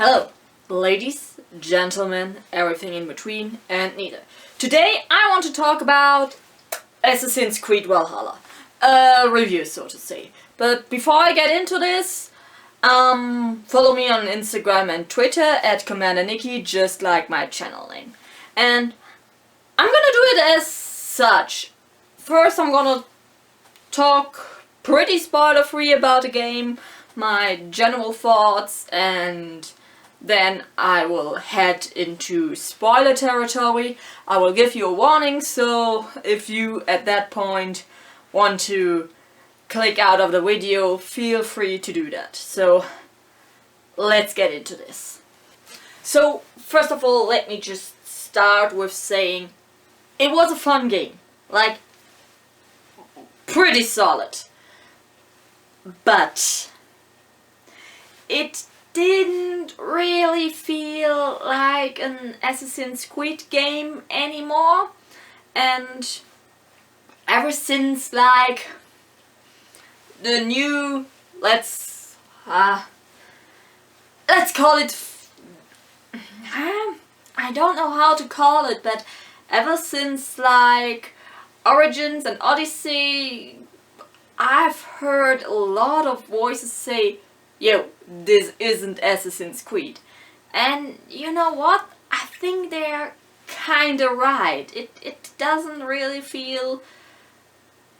Hello, ladies, gentlemen, everything in between, and neither. Today I want to talk about Assassin's Creed Valhalla. A review, so to say. But before I get into this, follow me on Instagram and Twitter at CommanderNici, just like my channel name. And I'm gonna do it as such. First I'm gonna talk pretty spoiler-free about the game, my general thoughts, and then I will head into spoiler territory. I will give you a warning, so if you at that point want to click out of the video, feel free to do that. So let's get into this. So first of all, let me just start with saying it was a fun game. Like, pretty solid. But it didn't really feel like an Assassin's Creed game anymore. And ever since, like, the new, let's call it, I don't know how to call it, but ever since, like, Origins and Odyssey, I've heard a lot of voices say, yo, this isn't Assassin's Creed. And you know what? I think they're kinda right. It doesn't really feel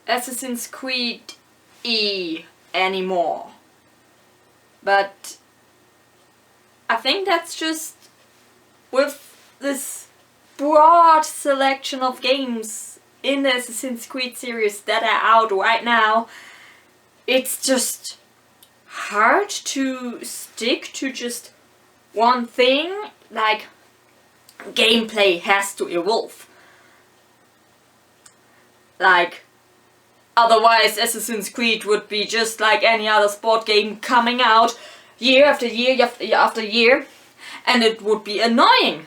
Assassin's Creed-y anymore. But I think that's just with this broad selection of games in the Assassin's Creed series that are out right now, it's just hard to stick to just one thing. Like, gameplay has to evolve. Like, otherwise Assassin's Creed would be just like any other sport game coming out year after year after year, and it would be annoying.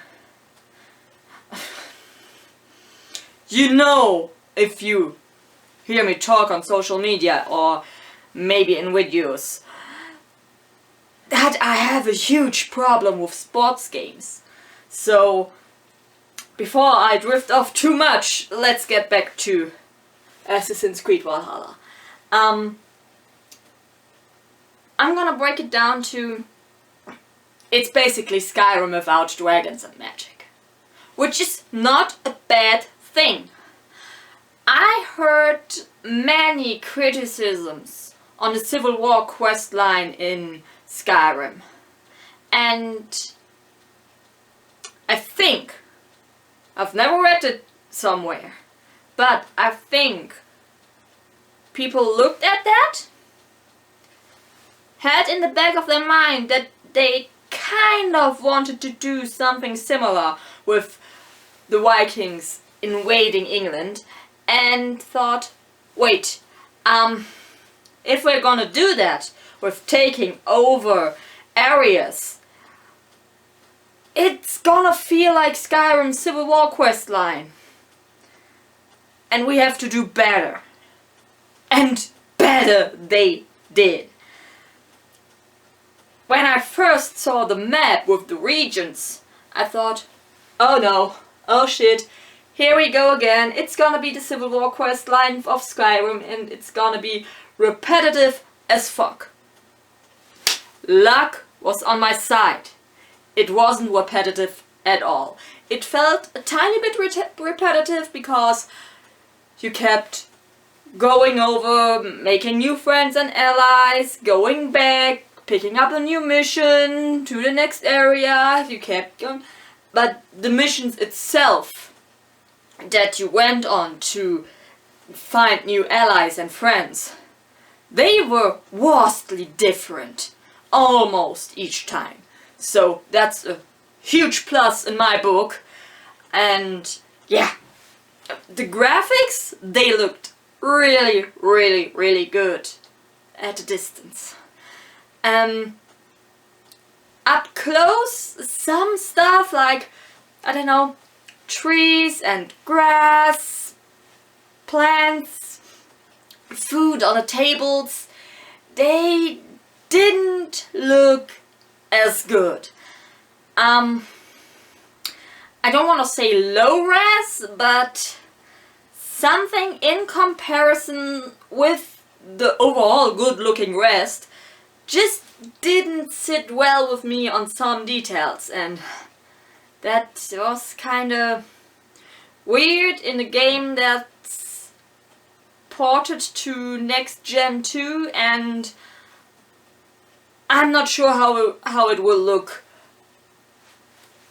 You know, if you hear me talk on social media or maybe in videos, that I have a huge problem with sports games. So, before I drift off too much, let's get back to Assassin's Creed Valhalla. I'm gonna break it down to, it's basically Skyrim without dragons and magic. Which is not a bad thing. I heard many criticisms on the Civil War quest line in Skyrim, and I think, I've never read it somewhere, but I think people looked at that, had in the back of their mind that they kind of wanted to do something similar with the Vikings invading England, and thought, wait, if we're gonna do that with taking over areas, it's gonna feel like Skyrim's Civil War quest line. And we have to do better. And better they did. When I first saw the map with the regions, I thought, oh no, oh shit, here we go again, it's gonna be the Civil War quest line of Skyrim, and it's gonna be repetitive as fuck. Luck was on my side. It wasn't repetitive at all. It felt a tiny bit repetitive because you kept going over, making new friends and allies, going back, picking up a new mission to the next area, you kept going. But the missions itself that you went on to find new allies and friends, they were vastly different almost each time. So that's a huge plus in my book. And yeah, the graphics, they looked really, really, really good at a distance. Up close, some stuff like, I don't know, trees and grass, plants, food on the tables, they didn't look as good. I don't want to say low res, but something in comparison with the overall good looking rest just didn't sit well with me on some details, and that was kinda weird in a game that's ported to next gen 2, and I'm not sure how it will look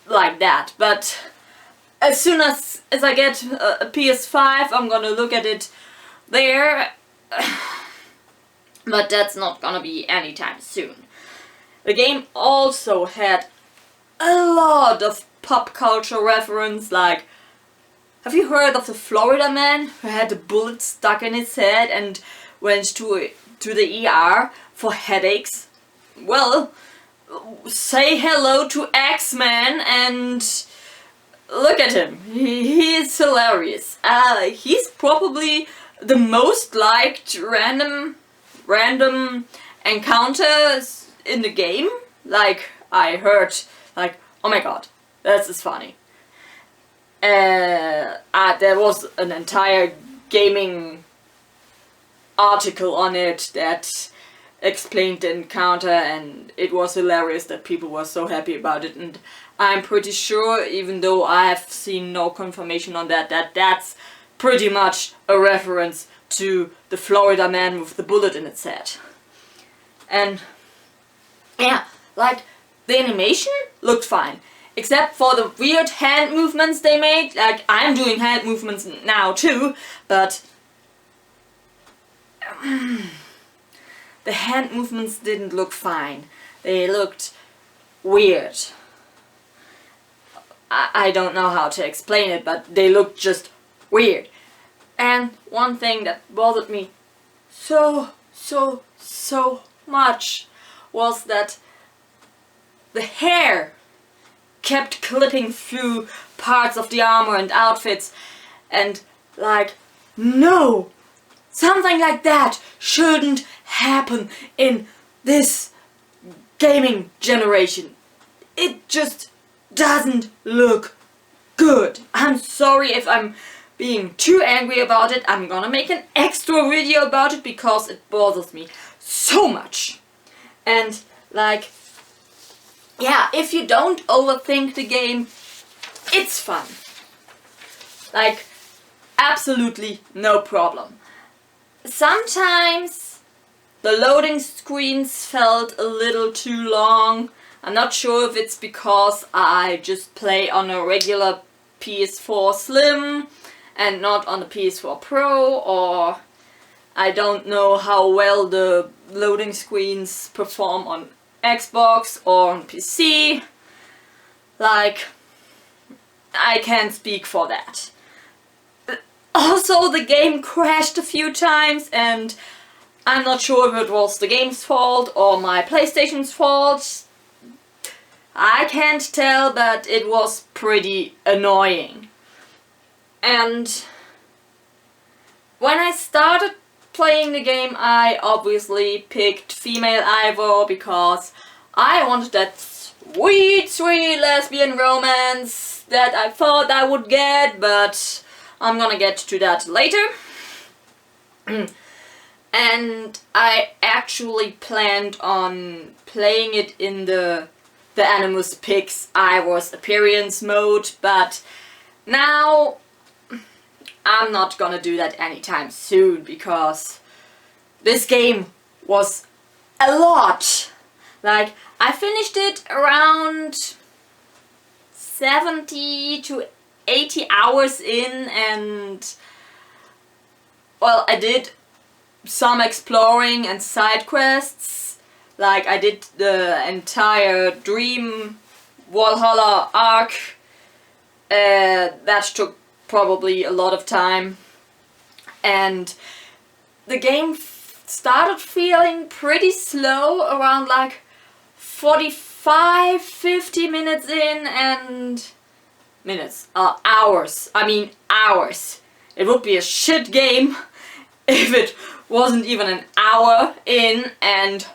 like that, but as soon as I get a PS5 I'm gonna look at it there, but that's not gonna be anytime soon. The game also had a lot of pop culture reference, like, have you heard of the Florida man who had a bullet stuck in his head and went to the ER for headaches? Well, say hello to X-Men and look at him. He is hilarious. He's probably the most liked random encounters in the game. Like, I heard, like, oh my god, this is funny. There was an entire gaming article on it that explained the encounter, and it was hilarious that people were so happy about it, and I'm pretty sure, even though I have seen no confirmation on that, that's pretty much a reference to the Florida man with the bullet in its head. And yeah, like, the animation looked fine, except for the weird hand movements they made. Like, I'm doing hand movements now too, but the hand movements didn't look fine. They looked weird. I don't know how to explain it, but they looked just weird. And one thing that bothered me so much was that the hair kept clipping through parts of the armor and outfits, and like, no! Something like that shouldn't happen in this gaming generation. It just doesn't look good. I'm sorry if I'm being too angry about it. I'm gonna make an extra video about it because it bothers me so much. And like, yeah, if you don't overthink the game, it's fun. Like, absolutely no problem. Sometimes the loading screens felt a little too long. I'm not sure if it's because I just play on a regular PS4 Slim and not on the PS4 Pro, or I don't know how well the loading screens perform on Xbox or on PC. Like, I can't speak for that. Also, the game crashed a few times, and I'm not sure if it was the game's fault or my PlayStation's fault. I can't tell, but it was pretty annoying. And when I started playing the game, I obviously picked female Ivor because I wanted that sweet lesbian romance that I thought I would get, but I'm gonna get to that later. And I actually planned on playing it in the Animus Pix Ivor's appearance mode, but now I'm not gonna do that anytime soon because this game was a lot. Like, I finished it around 70 to 80 hours in, and well, I did some exploring and side quests. Like, I did the entire Dream Valhalla arc. That took probably a lot of time, and the game started feeling pretty slow around like 45-50 minutes in, and hours. I mean hours. It would be a shit game if it wasn't even an hour in and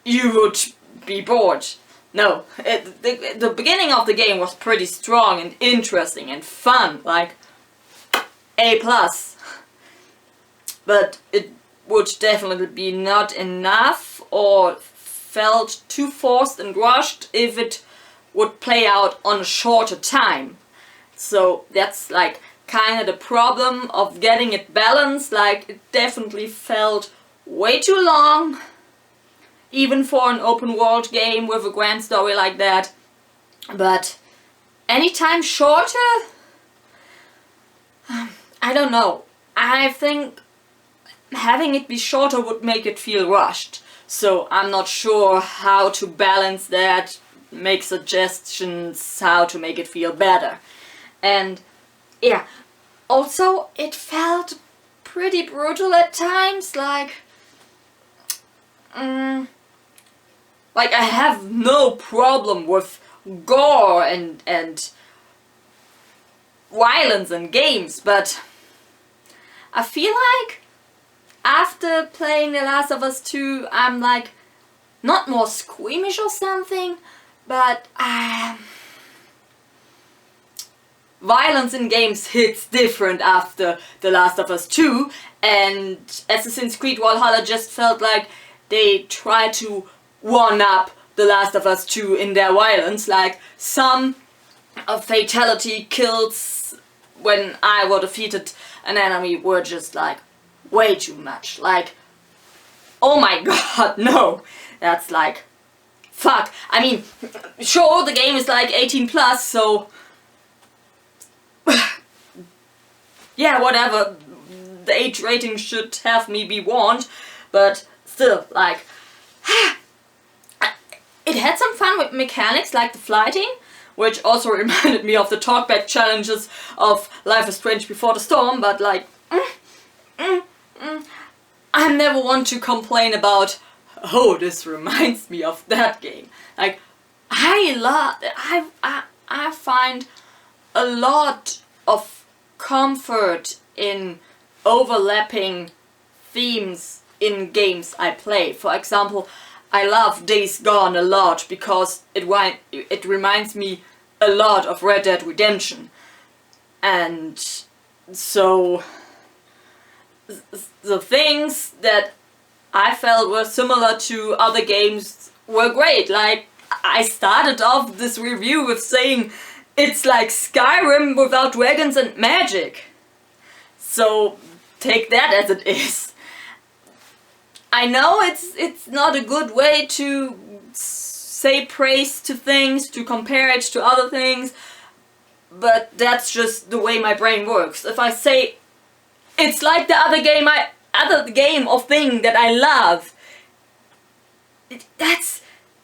you would be bored. no. The beginning of the game was pretty strong and interesting and fun, like A+. But it would definitely be not enough or felt too forced and rushed if it would play out on a shorter time. So that's like kind of the problem of getting it balanced. Like, it definitely felt way too long, even for an open world game with a grand story like that. But anytime shorter, I don't know. I think having it be shorter would make it feel rushed. So I'm not sure how to balance that, make suggestions how to make it feel better. And yeah, also it felt pretty brutal at times, like I have no problem with gore and violence in games, but I feel like after playing The Last of Us 2, I'm like not more squeamish or something, but violence in games hits different after The Last of Us 2, and Assassin's Creed Valhalla just felt like they tried to one-up The Last of Us 2 in their violence. Like, some fatality kills when I were defeated an enemy were just like way too much. Like, oh my god, no! That's like, fuck. I mean, sure, the game is like 18+, so yeah, whatever, the age rating should have me be warned, but still, like, it had some fun with mechanics like the flighting, which also reminded me of the talkback challenges of Life is Strange Before the Storm, but like, I never want to complain about, oh, this reminds me of that game. Like, I find a lot of comfort in overlapping themes in games I play. For example, I love Days Gone a lot because it reminds me a lot of Red Dead Redemption. And so the things that I felt were similar to other games were great. Like, I started off this review with saying it's like Skyrim without dragons and magic. So take that as it is. I know it's not a good way to say praise to things, to compare it to other things, but that's just the way my brain works. If I say it's like the other game or thing that I love, that's,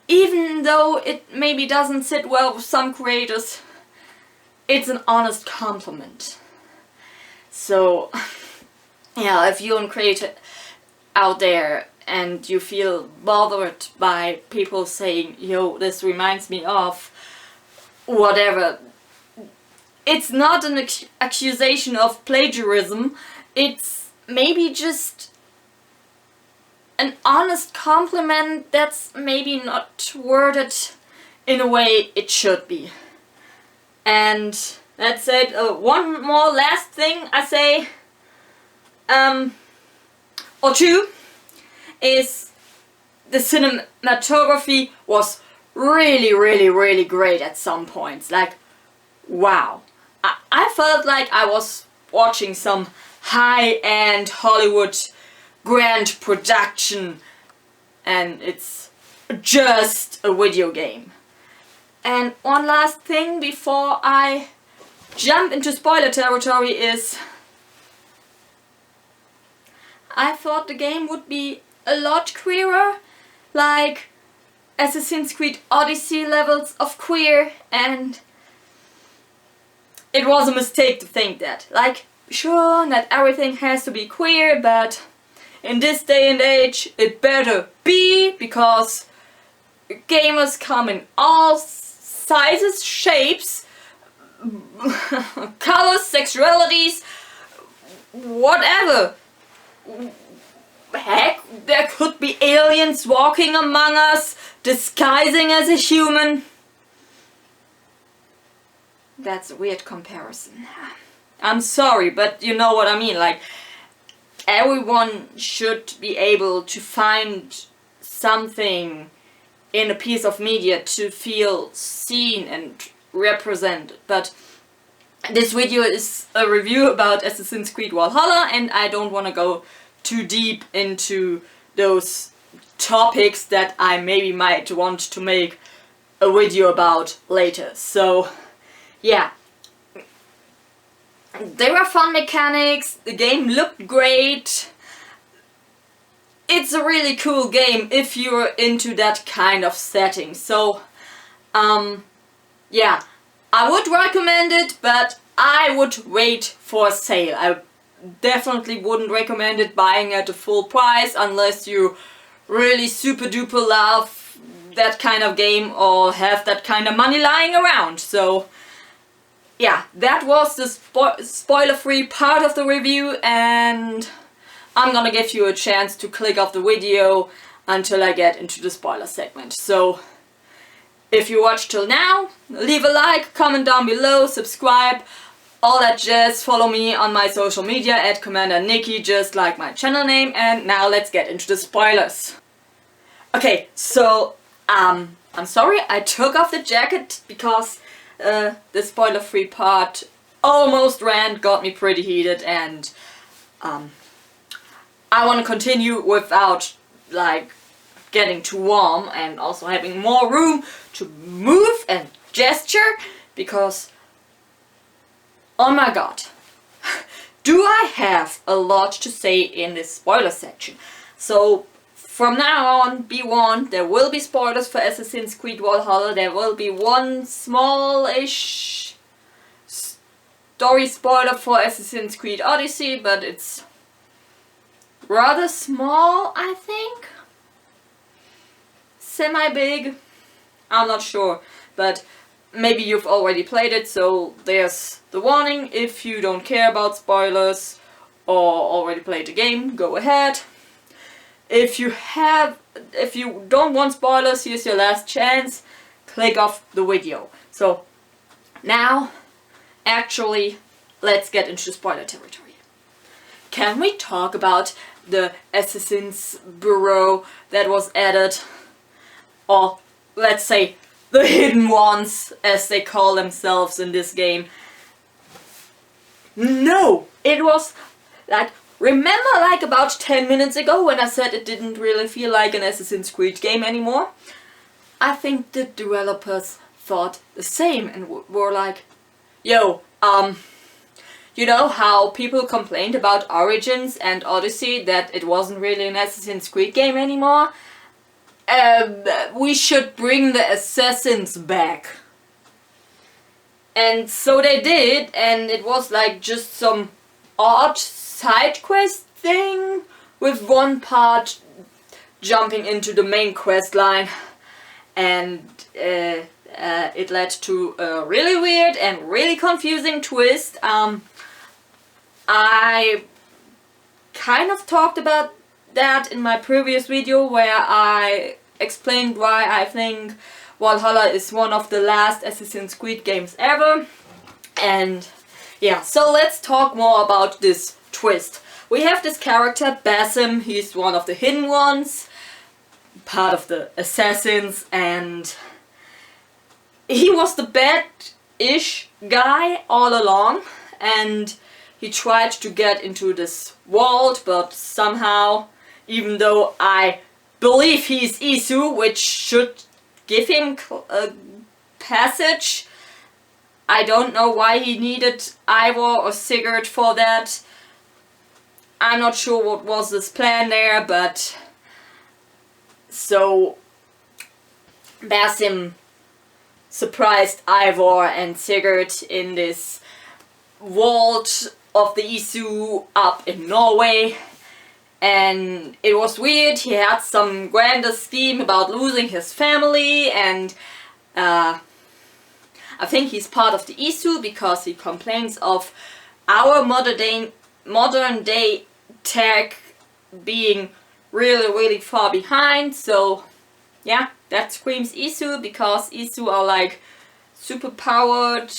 even though it maybe doesn't sit well with some creators, it's an honest compliment. So yeah, if you're a creator out there and you feel bothered by people saying, yo, this reminds me of whatever, it's not an accusation of plagiarism, it's maybe just an honest compliment that's maybe not worded in a way it should be. And that's it. One more last thing I say, or two, is the cinematography was really great at some points. Like, wow. I felt like I was watching some high-end Hollywood grand production and it's just a video game. And one last thing before I jump into spoiler territory is, I thought the game would be a lot queerer, like Assassin's Creed Odyssey levels of queer, and it was a mistake to think that. Like, sure, not everything has to be queer, but in this day and age it better be, because gamers come in all sizes, shapes, colors, sexualities, whatever. heck, there could be aliens walking among us, disguising as a human. That's a weird comparison. I'm sorry, but you know what I mean. Like, everyone should be able to find something in a piece of media to feel seen and represented. But this video is a review about Assassin's Creed Valhalla, and I don't want to go too deep into those topics that I maybe might want to make a video about later. So yeah, there were fun mechanics, the game looked great. It's a really cool game if you're into that kind of setting. So yeah, I would recommend it, but I would wait for a sale. I definitely wouldn't recommend it buying at a full price unless you really super duper love that kind of game or have that kind of money lying around. So yeah, that was the spoiler-free part of the review, and I'm gonna give you a chance to click off the video until I get into the spoiler segment. So if you watched till now, leave a like, comment down below, subscribe, all that jazz. Follow me on my social media at CommanderNici, just like my channel name. And now let's get into the spoilers. Okay, so I'm sorry I took off the jacket because the spoiler-free part almost got me pretty heated, and I want to continue without like getting too warm and also having more room to move and gesture, because oh my god, do I have a lot to say in this spoiler section. So from now on, be warned, there will be spoilers for Assassin's Creed Valhalla. There will be one small-ish story spoiler for Assassin's Creed Odyssey, but it's rather small, I think. Semi-big, I'm not sure, but maybe you've already played it, so there's the warning. If you don't care about spoilers or already played the game, go ahead. If you don't want spoilers, here's your last chance. Click off the video. So now, actually, let's get into spoiler territory. Can we talk about the Assassin's Bureau that was added? Or let's say the hidden ones, as they call themselves in this game. No! It was like, remember like about 10 minutes ago when I said it didn't really feel like an Assassin's Creed game anymore? I think the developers thought the same and were like, yo, you know how people complained about Origins and Odyssey that it wasn't really an Assassin's Creed game anymore? We should bring the assassins back. And so they did, and it was like just some odd side quest thing with one part jumping into the main quest line, and it led to a really weird and really confusing twist. I kind of talked about that in my previous video where I explained why I think Valhalla is one of the last Assassin's Creed games ever. And yeah, so let's talk more about this twist. We have this character, Basim. He's one of the hidden ones, part of the assassins, and he was the bad-ish guy all along, and he tried to get into this vault, but somehow, even though I believe he's Isu, which should give him a passage, I don't know why he needed Ivor or Sigurd for that. I'm not sure what was his plan there, but so Basim surprised Ivor and Sigurd in this vault of the Isu up in Norway, and it was weird. He had some grander scheme about losing his family, and I think he's part of the Isu because he complains of our modern day tech being really far behind. So yeah, that screams Isu, because Isu are like super powered,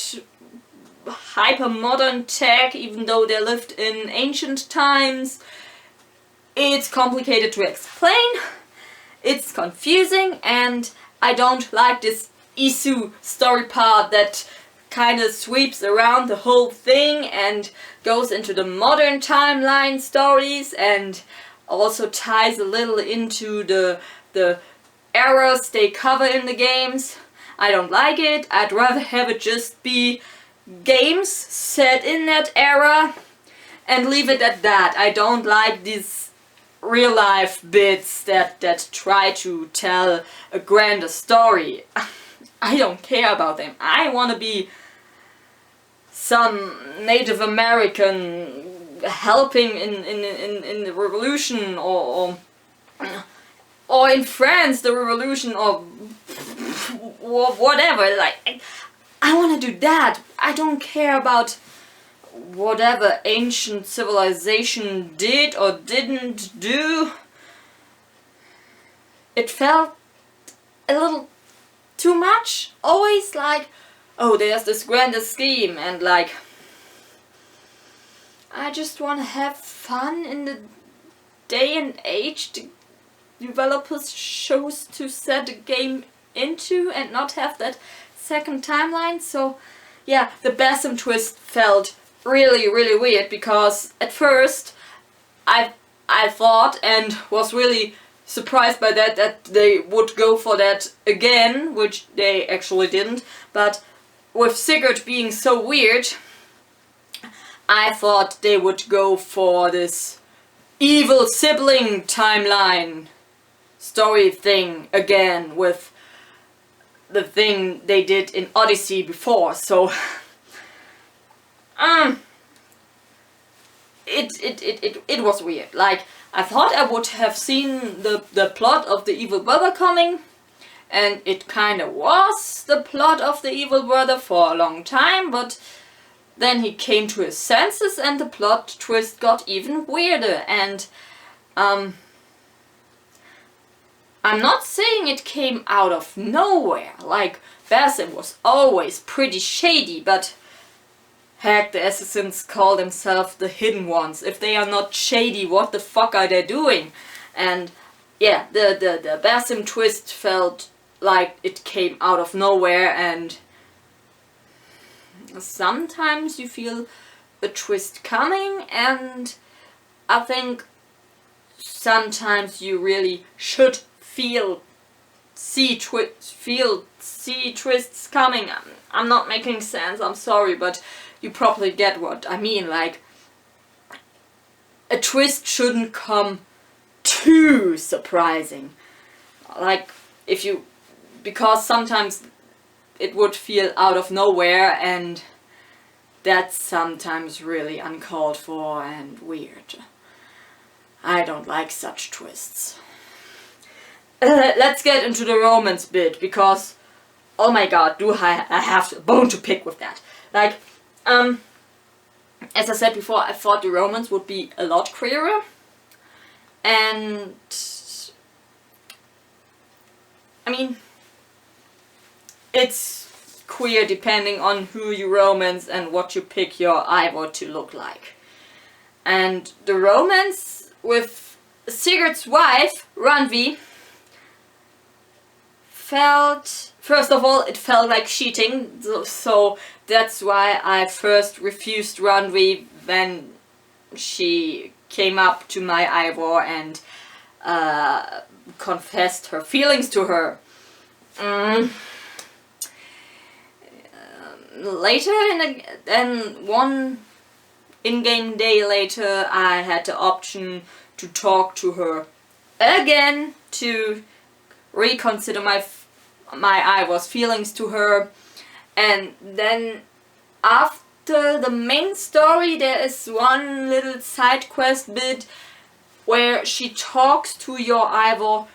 hyper modern tech, even though they lived in ancient times. It's complicated to explain, it's confusing, and I don't like this Isu story part that kind of sweeps around the whole thing and goes into the modern timeline stories and also ties a little into the eras they cover in the games. I don't like it. I'd rather have it just be games set in that era and leave it at that. I don't like these real life bits that try to tell a grander story. I don't care about them. I want to be some Native American helping in the revolution, or in France the revolution, or whatever. Like, I want to do that. I don't care about whatever ancient civilization did or didn't do. It felt a little too much. Always like, oh, there's this grander scheme, and like, I just want to have fun in the day and age the developers chose to set a game into, and not have that second timeline. So yeah, the Basim twist felt really weird, because at first I thought, and was really surprised by that they would go for that again, which they actually didn't. But with Sigurd being so weird, I thought they would go for this evil sibling timeline story thing again, with the thing they did in Odyssey before. So it was weird. Like, I thought I would have seen the plot of the evil brother coming, and it kind of was the plot of the evil brother for a long time, but then he came to his senses and the plot twist got even weirder. And I'm not saying it came out of nowhere. Like, Basim was always pretty shady, but heck, the Assassins call themselves the Hidden Ones. If they are not shady, what the fuck are they doing? And yeah, the Basim twist felt like it came out of nowhere, and sometimes you feel a twist coming, and I think sometimes you really should see twists coming. I'm not making sense, I'm sorry, but you probably get what I mean. Like, a twist shouldn't come too surprising. Like, because sometimes it would feel out of nowhere, and that's sometimes really uncalled for and weird. I don't like such twists. Let's get into the romance bit, because oh my god, do I have a bone to pick with that. Like, as I said before, I thought the romance would be a lot queerer, and I mean, it's queer depending on who you romance and what you pick your Ivor to look like. And the romance with Sigurd's wife, Randvi, felt, first of all, it felt like cheating, so that's why I first refused Randvi when she came up to my Ivor and confessed her feelings to her. Later, then one in-game day later, I had the option to talk to her again, to reconsider my Ivor's feelings to her. And then after the main story, there is one little side quest bit where she talks to your Ivor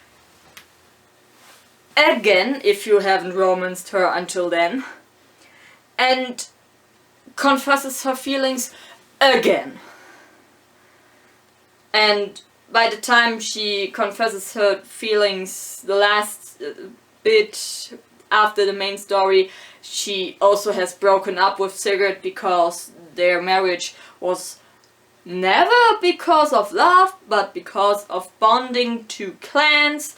again, if you haven't romanced her until then, and confesses her feelings again. And by the time she confesses her feelings, the last bit after the main story, she also has broken up with Sigurd because their marriage was never because of love, but because of bonding to clans,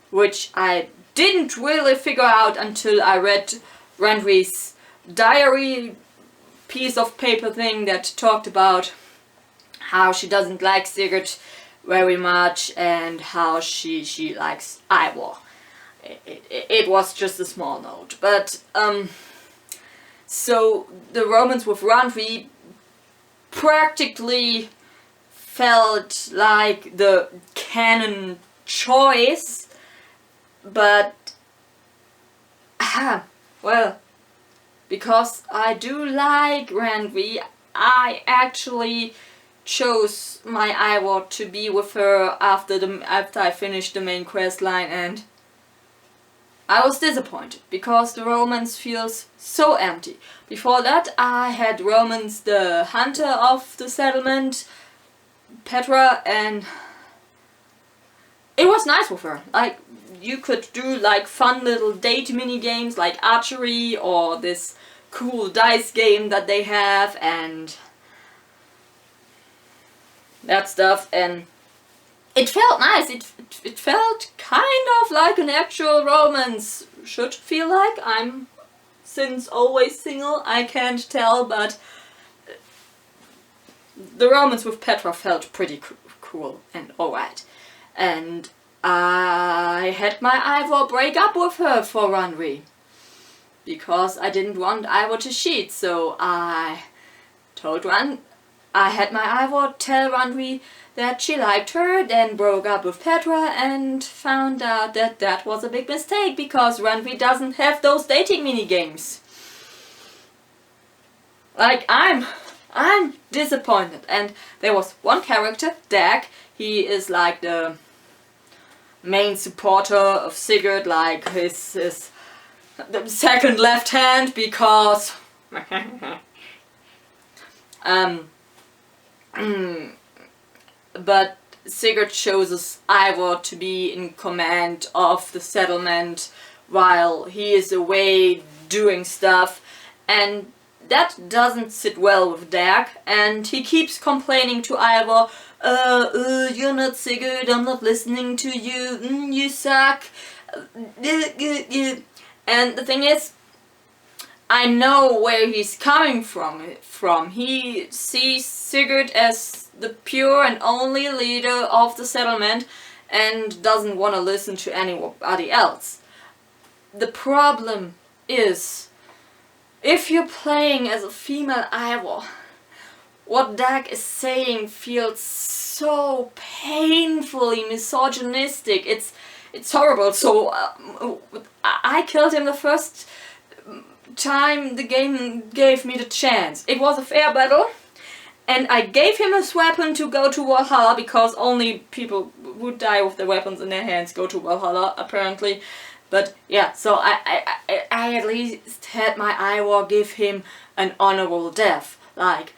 which I didn't really figure out until I read Randvi's diary piece of paper thing that talked about how she doesn't like Sigurd very much and how she likes Ivor. It was just a small note, but so the romance with Randvi practically felt like the canon choice, but well, because I do like Randvi, I actually chose my Ivor to be with her after I finished the main quest line, and I was disappointed because the romance feels so empty. Before that I had romance the hunter of the settlement, Petra, and it was nice with her. Like, you could do like fun little date mini games like archery or this cool dice game that they have and that stuff, and it felt nice. It felt kind of like an actual romance should feel like. I'm since always single, I can't tell, but the romance with Petra felt pretty cool and alright. And I had my Ivor break up with her for Randvi because I didn't want Ivor to cheat, so I had my Ivor tell Randvi that she liked her, then broke up with Petra and found out that that was a big mistake because Randvi doesn't have those dating mini games. Like, I'm disappointed. And there was one character, Dag. He is like the main supporter of Sigurd, like his the second left hand, because but Sigurd chooses Ivor to be in command of the settlement while he is away doing stuff, and that doesn't sit well with Dag, and he keeps complaining to Ivor, you're not Sigurd, I'm not listening to you, you suck, and the thing is, I know where he's coming from. He sees Sigurd as the pure and only leader of the settlement and doesn't want to listen to anybody else. The problem is, if you're playing as a female Ivor, what Dag is saying feels so painfully misogynistic. It's horrible. So I killed him the first time the game gave me the chance. It was a fair battle, and I gave him his weapon to go to Valhalla because only people who die with their weapons in their hands go to Valhalla, apparently. But yeah, so I at least had my Ivor give him an honorable death. Like,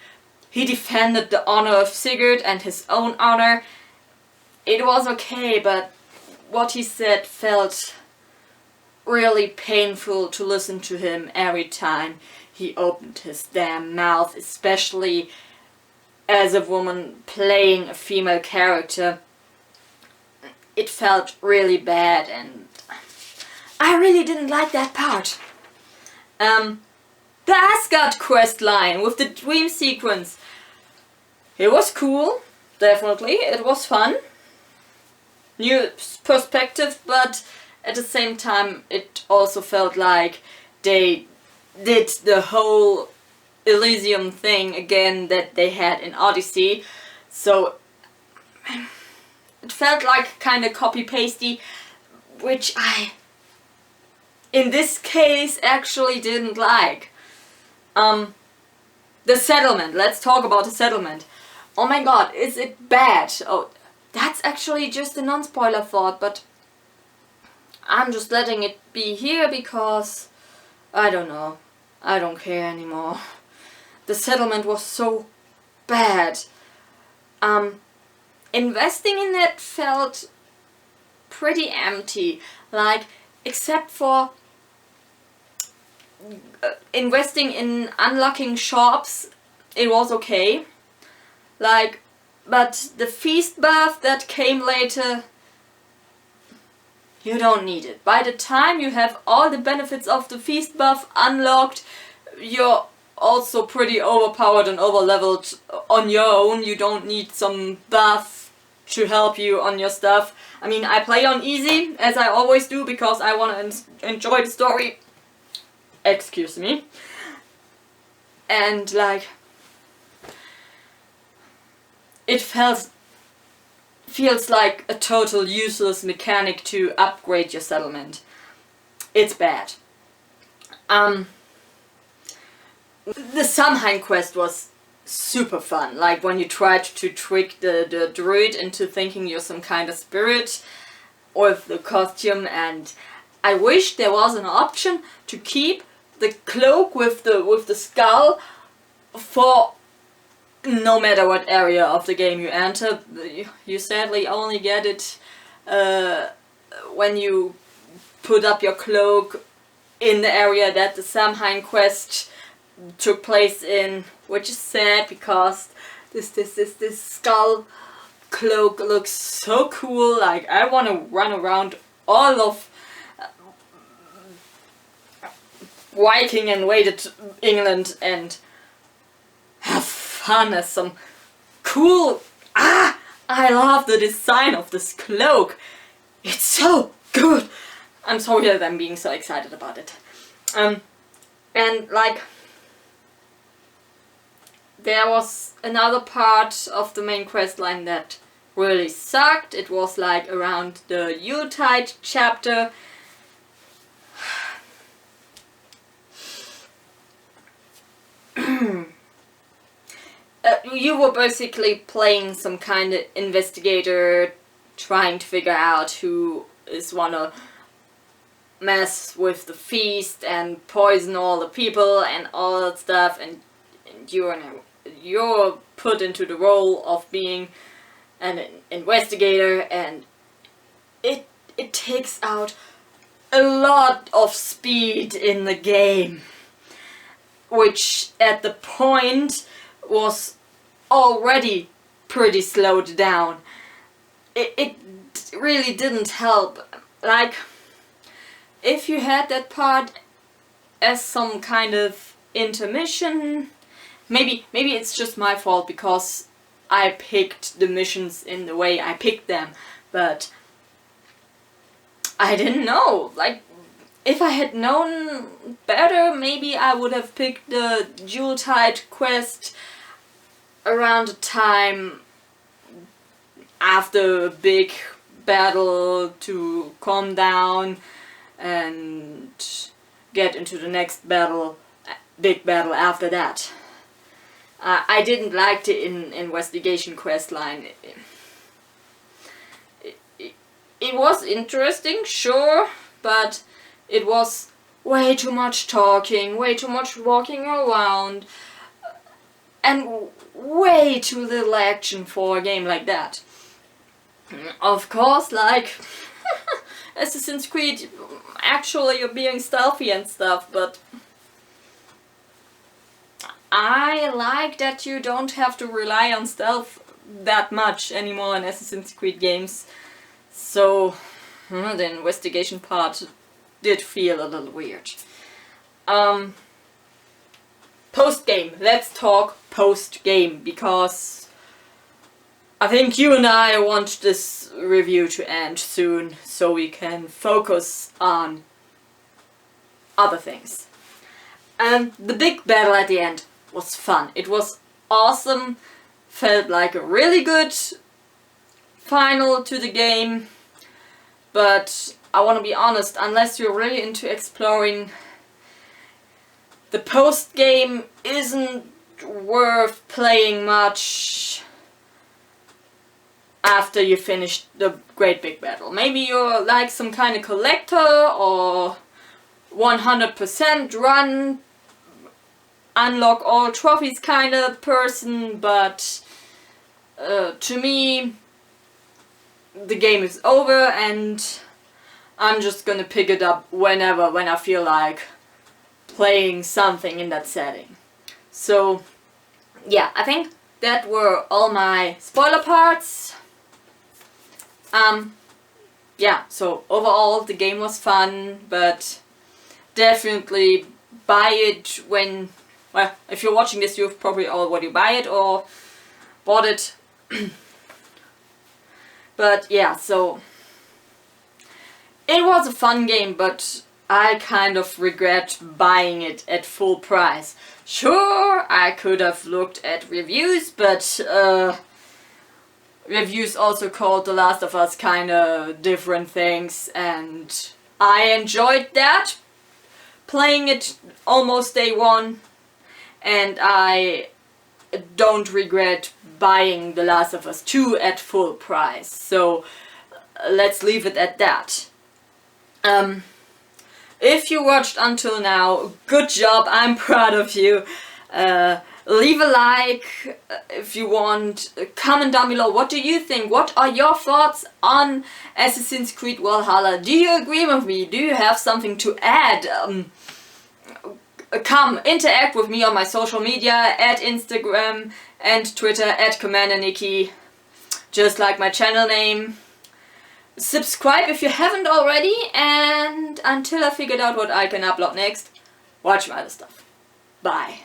he defended the honor of Sigurd and his own honor. It was okay, but what he said felt really painful to listen to him every time he opened his damn mouth, especially as a woman playing a female character. It felt really bad, and I really didn't like that part. The Asgard quest line with the dream sequence. It was cool, definitely. It was fun. New perspective, but at the same time it also felt like they did the whole Elysium thing again that they had in Odyssey. So it felt like kind of copy-pasty, which I, in this case, actually didn't like. The settlement. Let's talk about the settlement. Oh my god, is it bad? Oh, that's actually just a non-spoiler thought, but I'm just letting it be here because I don't know. I don't care anymore. The settlement was so bad. investing in it felt pretty empty, like except for investing in unlocking shops, it was okay. Like, but the feast buff that came later, you don't need it. By the time you have all the benefits of the feast buff unlocked, you're also pretty overpowered and overleveled on your own. You don't need some buff to help you on your stuff. I mean, I play on easy, as I always do, because I want to enjoy the story. Excuse me. And like, it feels like a total useless mechanic to upgrade your settlement. It's bad. The Samhain quest was super fun, like when you tried to trick the druid into thinking you're some kind of spirit with the costume, and I wish there was an option to keep the cloak with the skull for no matter what area of the game you enter. You sadly only get it when you put up your cloak in the area that the Samhain quest took place in, which is sad because this skull cloak looks so cool. Like, I want to run around all of Viking and invaded England and have fun as some cool... I love the design of this cloak. It's so good. I'm sorry that I'm being so excited about it. And like, there was another part of the main quest line that really sucked. It was like around the Yuletide chapter. You were basically playing some kind of investigator, trying to figure out who is wanna mess with the feast and poison all the people and all that stuff, and you're put into the role of being an investigator, and it takes out a lot of speed in the game, which at the point was already pretty slowed down. It really didn't help. Like, if you had that part as some kind of intermission, maybe it's just my fault because I picked the missions in the way I picked them, but I didn't know. Like, if I had known better, maybe I would have picked the Yuletide quest around the time after a big battle to calm down and get into the next battle, big battle after that. I didn't like the investigation quest line. It was interesting, sure, but it was way too much talking, way too much walking around, and way too little action for a game like that. Of course, like, Assassin's Creed, actually you're being stealthy and stuff, but I like that you don't have to rely on stealth that much anymore in Assassin's Creed games. So, the investigation part did feel a little weird. Post-game. Let's talk post-game, because I think you and I want this review to end soon, so we can focus on other things. And the big battle at the end was fun. It was awesome. Felt like a really good final to the game. But I want to be honest, unless you're really into exploring, the post-game isn't worth playing much after you finish the great big battle. Maybe you're like some kind of collector or 100% run, unlock all trophies kind of person, but to me, the game is over and I'm just gonna pick it up when I feel like playing something in that setting. So yeah, I think that were all my spoiler parts. Yeah, so overall the game was fun, but definitely buy it when, well, if you're watching this you've probably already buy it or bought it. But yeah, so it was a fun game, but I kind of regret buying it at full price. Sure, I could have looked at reviews, but reviews also called The Last of Us kinda different things, and I enjoyed that, playing it almost day one, and I don't regret buying The Last of Us 2 at full price. So let's leave it at that. If you watched until now, good job, I'm proud of you. Leave a like if you want, comment down below, what do you think? What are your thoughts on Assassin's Creed Valhalla? Do you agree with me? Do you have something to add? Come interact with me on my social media, at Instagram and Twitter, at CommanderNici, just like my channel name. Subscribe if you haven't already, and until I figured out what I can upload next, watch my other stuff. Bye.